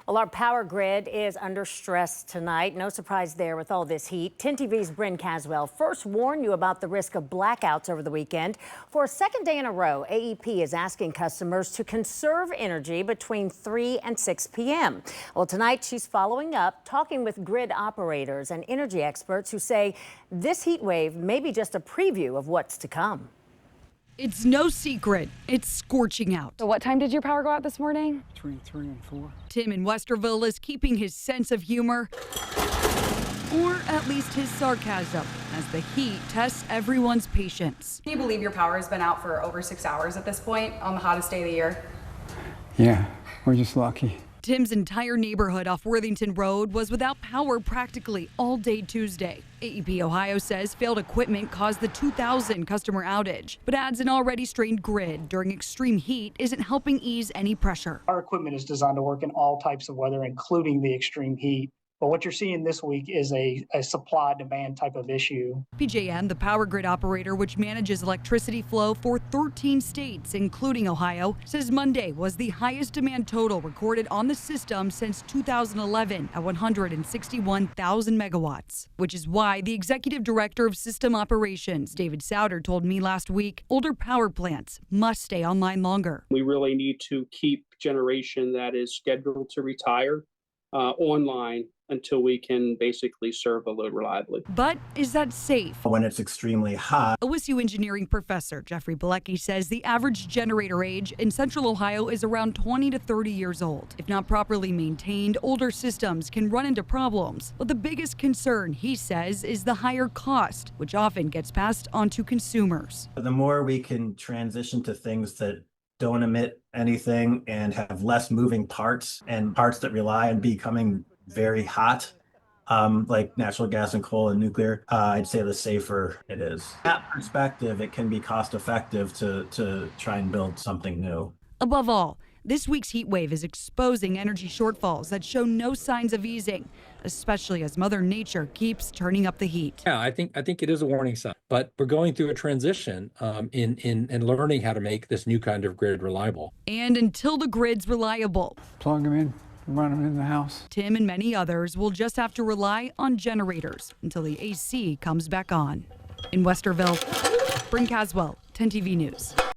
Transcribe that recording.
Well, our power grid is under stress tonight. No surprise there with all this heat. 10 TV's Bryn Caswell first warned you about the risk of blackouts over the weekend. For a second day in a row, AEP is asking customers to conserve energy between 3 and 6 p.m. Well, tonight she's following up, talking with grid operators and energy experts who say this heat wave may be just a preview of what's to come. It's no secret, it's scorching out. So what time did your power go out this morning? Between 3 and 4. Tim in Westerville is keeping his sense of humor, or at least his sarcasm, as the heat tests everyone's patience. Can you believe your power has been out for over 6 hours at this point on the hottest day of the year? Yeah, we're just lucky. Tim's entire neighborhood off Worthington Road was without power practically all day Tuesday. AEP Ohio says failed equipment caused the 2,000 customer outage, but adds an already strained grid during extreme heat isn't helping ease any pressure. Our equipment is designed to work in all types of weather, including the extreme heat. But what you're seeing this week is a supply-demand type of issue. PJM, the power grid operator which manages electricity flow for 13 states, including Ohio, says Monday was the highest demand total recorded on the system since 2011 at 161,000 megawatts, which is why the executive director of system operations, David Souter, told me last week older power plants must stay online longer. We really need to keep generation that is scheduled to retire online until we can basically serve the load reliably. But is that safe? When it's extremely hot. OSU engineering professor Jeffrey Bilecki says the average generator age in central Ohio is around 20 to 30 years old. If not properly maintained, older systems can run into problems. But the biggest concern, he says, is the higher cost, which often gets passed on to consumers. The more we can transition to things that don't emit anything and have less moving parts and parts that rely on becoming very hot, like natural gas and coal and nuclear, I'd say the safer it is. From that perspective, it can be cost effective to try and build something new. Above all, this week's heat wave is exposing energy shortfalls that show no signs of easing, especially as Mother Nature keeps turning up the heat. Yeah, I think it is a warning sign, but we're going through a transition in learning how to make this new kind of grid reliable. And until the grid's reliable, Plug them in, run them in the house. Tim and many others will just have to rely on generators until the AC comes back on. In Westerville, Bryn Caswell, 10 TV News.